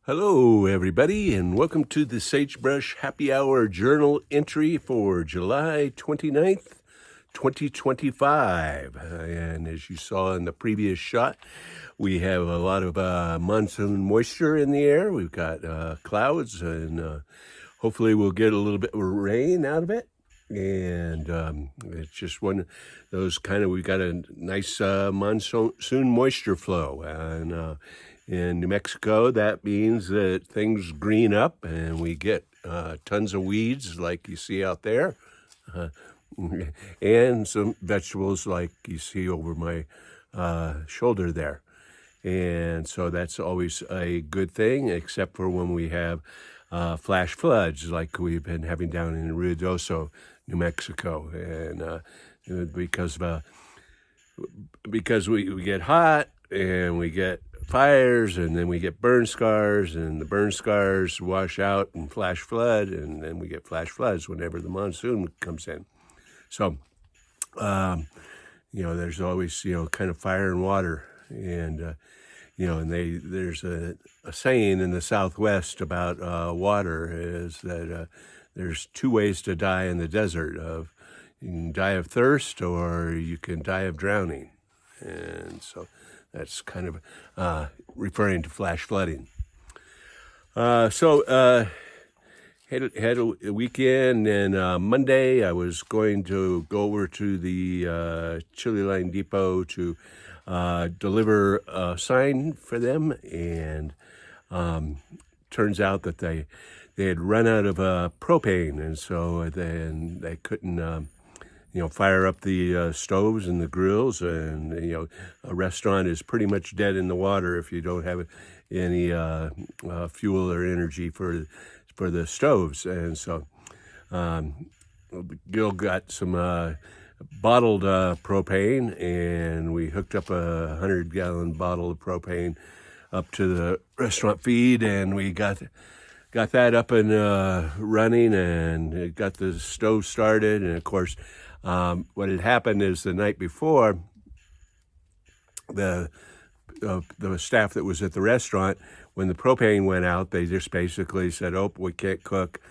Hello, everybody, and welcome to the Sagebrush Happy Hour Journal entry for July 29th, 2025. And as you saw in the previous shot, we have a lot of monsoon moisture in the air. We've got clouds, and hopefully we'll get a little bit of rain out of it. And it's just one of those we've got a nice monsoon moisture flow. And in New Mexico, that means that things green up and we get tons of weeds like you see out there. And some vegetables like you see over my shoulder there. And so that's always a good thing, except for when we have flash floods like we've been having down in Ruidoso, New Mexico. And because we get hot and we get fires, and then we get burn scars, and the burn scars wash out and flash flood, and then we get flash floods whenever the monsoon comes in. So, there's always, kind of fire and water. And, there's a saying in the Southwest about water is that there's two ways to die in the desert. You can die of thirst or you can die of drowning. And so that's kind of referring to flash flooding. So had a weekend, and Monday I was going to go over to the Chili Line Depot to deliver a sign for them, and turns out that they had run out of propane, and so then they couldn't fire up the stoves and the grills, and a restaurant is pretty much dead in the water if you don't have any fuel or energy for the stoves. And so Gil got some bottled propane, and we hooked up a 100-gallon bottle of propane up to the restaurant feed, and we got that up and running, and got the stove started. And of course, what had happened is the night before, the staff that was at the restaurant, when the propane went out, they just basically said, "Oh, we can't cook,"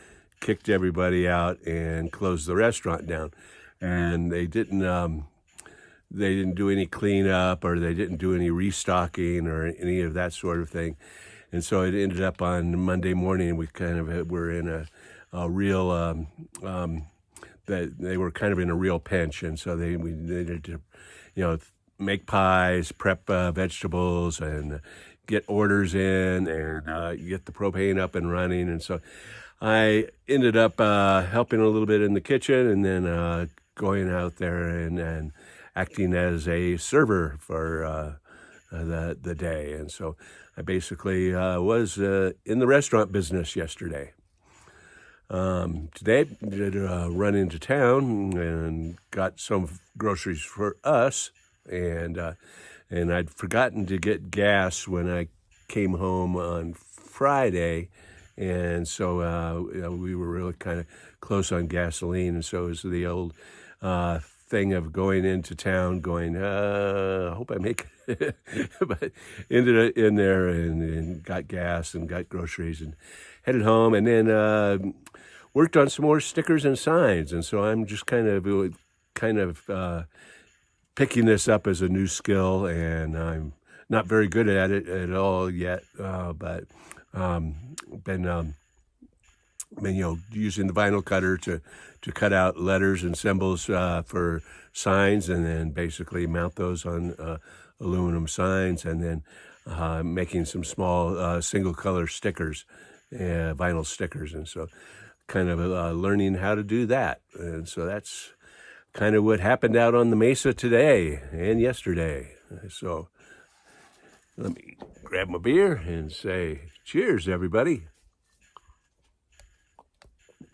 kicked everybody out, and closed the restaurant down. And they didn't do any cleanup, or they didn't do any restocking or any of that sort of thing. And so it ended up on Monday morning, we were in a real that they were kind of in a real pinch, and so we needed to, make pies, prep vegetables, and get orders in, and get the propane up and running. And so I ended up helping a little bit in the kitchen, and then going out there and acting as a server for the day. And so I basically was in the restaurant business yesterday. Today, did run into town and got some groceries for us, and I'd forgotten to get gas when I came home on Friday, and so we were really kind of close on gasoline, and so it was the old thing of going into town, I hope I make it, but ended up in there and got gas and got groceries and headed home, and then worked on some more stickers and signs. And so I'm just kind of picking this up as a new skill, and I'm not very good at it at all yet, but been using the vinyl cutter to cut out letters and symbols for signs, and then basically mount those on aluminum signs, and then making some small single color stickers, vinyl stickers. And so kind of learning how to do that. And so that's kind of what happened out on the Mesa today and yesterday. So let me grab my beer and say cheers, everybody.